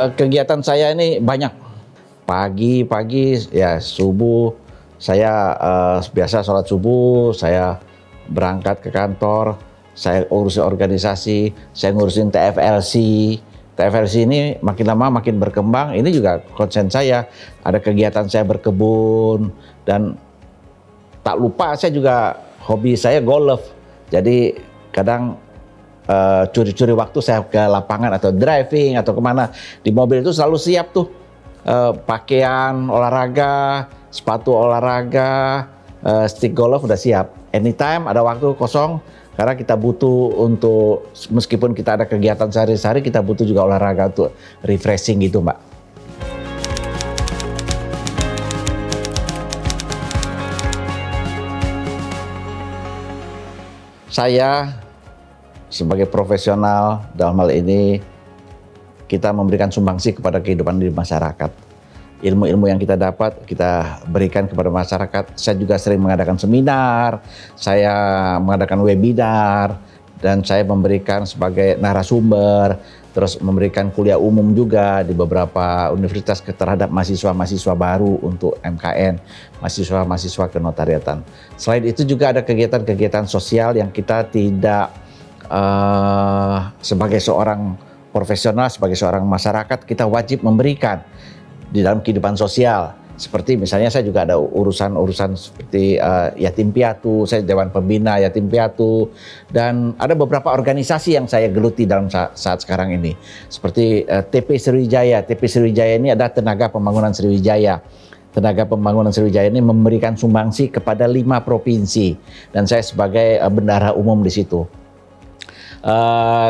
Kegiatan saya ini banyak. Pagi ya subuh saya biasa sholat subuh, saya berangkat ke kantor, saya urusin organisasi, saya ngurusin TFLC. TFLC ini makin lama makin berkembang. Ini juga konsen saya. Ada kegiatan saya berkebun dan tak lupa saya juga hobi saya golf. Jadi kadang curi-curi waktu saya ke lapangan atau driving atau kemana, di mobil itu selalu siap tuh pakaian olahraga, sepatu olahraga, stick golf udah siap. Anytime ada waktu kosong, karena kita butuh untuk, meskipun kita ada kegiatan sehari-hari, kita butuh juga olahraga untuk refreshing gitu, Mbak. Saya sebagai profesional dalam hal ini, kita memberikan sumbangsi kepada kehidupan di masyarakat. Ilmu-ilmu yang kita dapat kita berikan kepada masyarakat. Saya juga sering mengadakan seminar, saya mengadakan webinar, dan saya memberikan sebagai narasumber, terus memberikan kuliah umum juga di beberapa universitas terhadap mahasiswa-mahasiswa baru untuk MKN, mahasiswa-mahasiswa kenotariatan. Selain itu juga ada kegiatan-kegiatan sosial yang kita tidak sebagai seorang profesional, sebagai seorang masyarakat, kita wajib memberikan di dalam kehidupan sosial. Seperti misalnya saya juga ada urusan-urusan seperti yatim piatu, saya Dewan Pembina Yatim Piatu, dan ada beberapa organisasi yang saya geluti dalam saat sekarang ini. Seperti TP Sriwijaya. TP Sriwijaya ini ada Tenaga Pembangunan Sriwijaya. Tenaga Pembangunan Sriwijaya ini memberikan sumbangsi kepada 5 provinsi, dan saya sebagai bendahara umum di situ.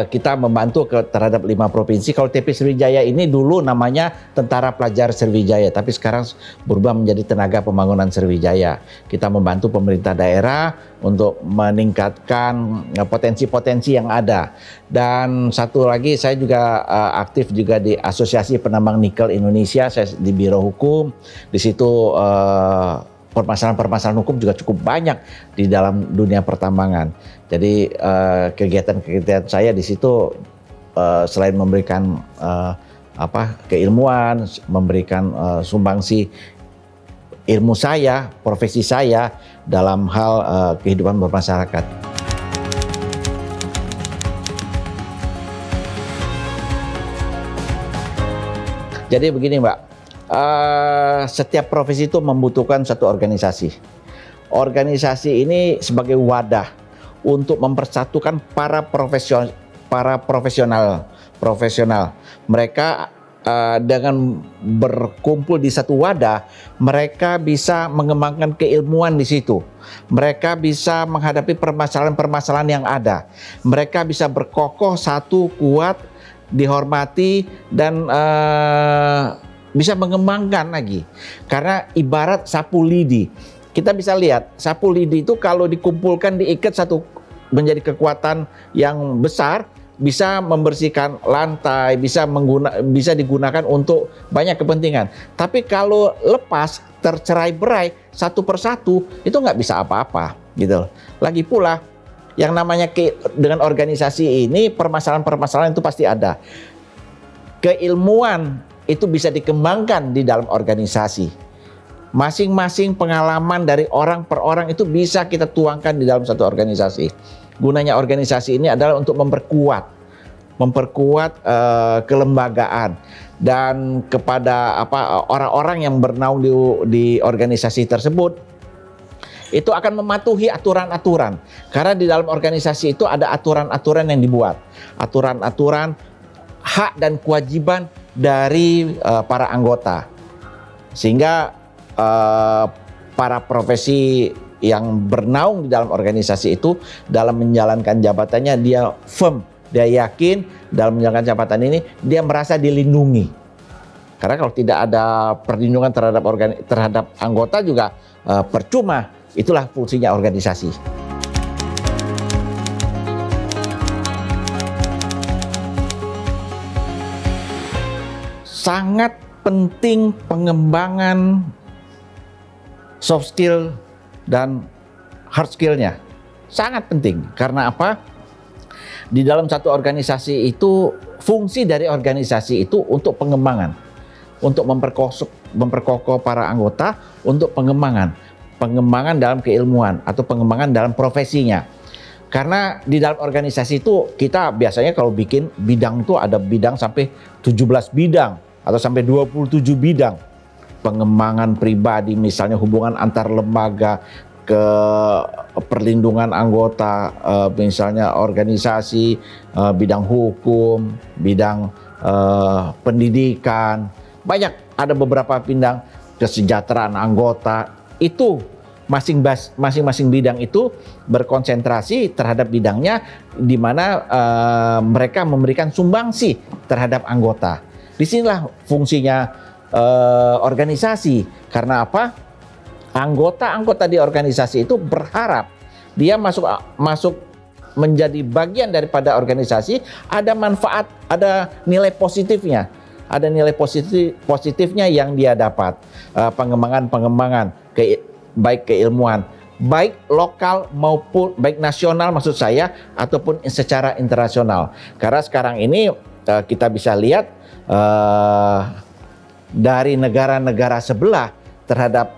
Kita membantu terhadap 5 provinsi. Kalau TP Sriwijaya ini dulu namanya Tentara Pelajar Sriwijaya, tapi sekarang berubah menjadi Tenaga Pembangunan Sriwijaya. Kita membantu pemerintah daerah untuk meningkatkan potensi-potensi yang ada. Dan satu lagi, saya juga aktif juga di Asosiasi Penambang Nikel Indonesia, saya di Biro Hukum. Di situ permasalahan-permasalahan hukum juga cukup banyak di dalam dunia pertambangan. Jadi kegiatan-kegiatan saya di situ selain memberikan keilmuan, memberikan sumbangsi ilmu saya, profesi saya dalam hal kehidupan bermasyarakat. Jadi begini, Mbak. Setiap profesi itu membutuhkan satu organisasi. Organisasi ini sebagai wadah untuk mempersatukan para profesional. Mereka dengan berkumpul di satu wadah, mereka bisa mengembangkan keilmuan di situ. Mereka bisa menghadapi permasalahan-permasalahan yang ada. Mereka bisa berkokoh satu, kuat, dihormati, dan bisa mengembangkan lagi. Karena ibarat sapu lidi. Kita bisa lihat sapu lidi itu kalau dikumpulkan, diikat satu menjadi kekuatan yang besar, bisa membersihkan lantai, bisa digunakan untuk banyak kepentingan. Tapi kalau lepas, tercerai-berai satu persatu, itu nggak bisa apa-apa gitu. Lagi pula yang namanya dengan organisasi ini, permasalahan-permasalahan itu pasti ada. Keilmuan itu bisa dikembangkan di dalam organisasi. Masing-masing pengalaman dari orang per orang itu bisa kita tuangkan di dalam satu organisasi. Gunanya organisasi ini adalah untuk memperkuat kelembagaan, dan kepada orang-orang yang bernaung di organisasi tersebut itu akan mematuhi aturan-aturan. Karena di dalam organisasi itu ada aturan-aturan yang dibuat, aturan-aturan hak dan kewajiban dari para anggota, sehingga para profesi yang bernaung di dalam organisasi itu dalam menjalankan jabatannya dia firm, dia yakin dalam menjalankan jabatan ini dia merasa dilindungi. Karena kalau tidak ada perlindungan terhadap anggota juga percuma. Itulah fungsinya organisasi. Sangat penting pengembangan soft skill dan hard skill-nya. Sangat penting. Karena apa? Di dalam satu organisasi itu, fungsi dari organisasi itu untuk pengembangan. Untuk memperkokoh para anggota, untuk pengembangan dalam keilmuan atau pengembangan dalam profesinya. Karena di dalam organisasi itu kita biasanya kalau bikin bidang itu ada bidang sampai 17 bidang atau sampai 27 bidang. Pengembangan pribadi, misalnya hubungan antar lembaga, ke perlindungan anggota, misalnya organisasi, bidang hukum, bidang pendidikan. Banyak, ada beberapa bidang kesejahteraan anggota. Itu masing-masing bidang itu berkonsentrasi terhadap bidangnya, di mana mereka memberikan sumbangsi terhadap anggota. Disinilah fungsinya organisasi. Karena apa? Anggota-anggota di organisasi itu berharap dia masuk menjadi bagian daripada organisasi, ada manfaat, ada nilai positifnya. Ada nilai positifnya yang dia dapat. Pengembangan baik keilmuan, baik lokal maupun baik nasional maksud saya, ataupun secara internasional. Karena sekarang ini kita bisa lihat dari negara-negara sebelah terhadap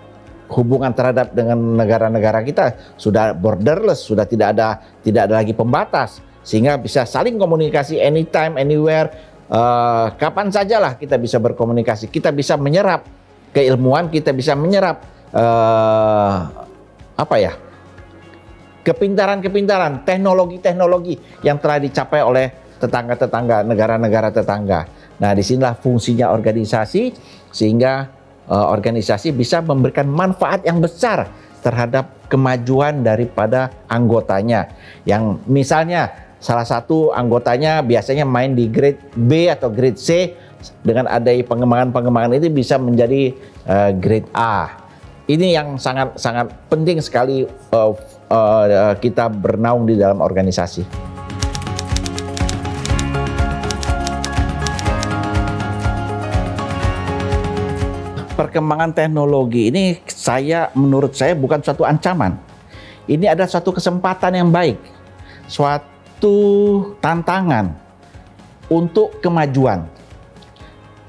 hubungan dengan negara-negara kita sudah borderless, sudah tidak ada lagi pembatas, sehingga bisa saling komunikasi anytime, anywhere, kapan sajalah kita bisa berkomunikasi, kita bisa menyerap keilmuan, kita bisa menyerap kepintaran, teknologi yang telah dicapai oleh tetangga-tetangga, negara-negara tetangga. Nah, disinilah fungsinya organisasi, sehingga organisasi bisa memberikan manfaat yang besar terhadap kemajuan daripada anggotanya. Yang misalnya salah satu anggotanya biasanya main di grade B atau grade C, dengan adanya pengembangan itu bisa menjadi grade A. Ini yang sangat penting sekali kita bernaung di dalam organisasi. Perkembangan teknologi ini menurut saya bukan suatu ancaman. Ini adalah suatu kesempatan yang baik, suatu tantangan untuk kemajuan.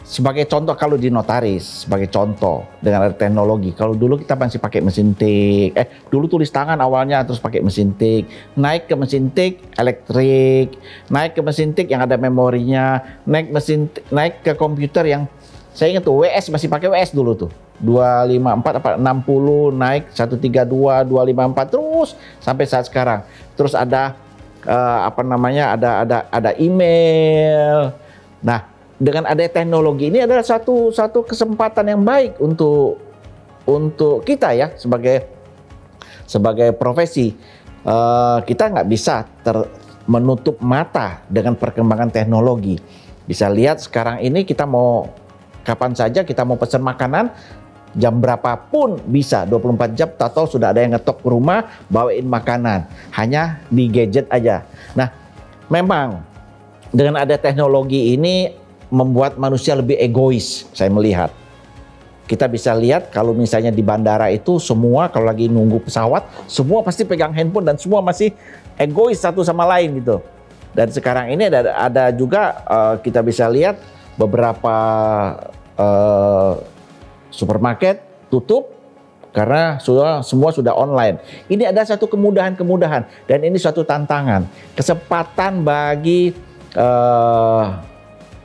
Sebagai contoh, kalau di notaris, sebagai contoh dengan ada teknologi. Kalau dulu kita masih pakai mesin tik, dulu tulis tangan awalnya, terus pakai mesin tik, naik ke mesin tik elektrik, naik ke mesin tik yang ada memorinya, naik ke komputer yang saya ingat tuh WS, masih pakai WS dulu tuh. 254 60 naik 132 254 terus sampai saat sekarang. Terus ada ada email. Nah, dengan ada teknologi ini adalah satu kesempatan yang baik untuk kita ya sebagai profesi. Kita nggak bisa menutup mata dengan perkembangan teknologi. Bisa lihat sekarang ini kita mau kapan saja kita mau pesan makanan, jam berapapun bisa, 24 jam atau sudah ada yang ngetok ke rumah bawain makanan, hanya di gadget aja. Nah, memang dengan ada teknologi ini membuat manusia lebih egois, saya melihat. Kita bisa lihat kalau misalnya di bandara itu semua kalau lagi nunggu pesawat, semua pasti pegang handphone dan semua masih egois satu sama lain gitu. Dan sekarang ini ada juga kita bisa lihat beberapa supermarket tutup karena semua sudah online. Ini ada satu kemudahan dan ini suatu tantangan, kesempatan bagi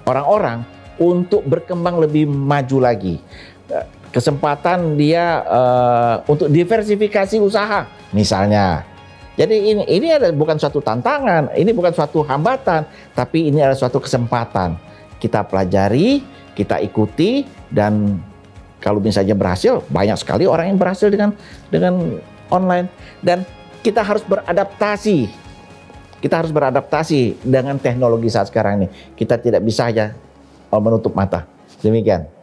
orang-orang untuk berkembang lebih maju lagi. Kesempatan dia untuk diversifikasi usaha misalnya. Jadi ini adalah bukan suatu tantangan, ini bukan suatu hambatan, tapi ini adalah suatu kesempatan. Kita pelajari, kita ikuti, dan kalau misalnya berhasil, banyak sekali orang yang berhasil dengan online. Dan kita harus beradaptasi. Kita harus beradaptasi dengan teknologi saat sekarang ini. Kita tidak bisa aja menutup mata. Demikian.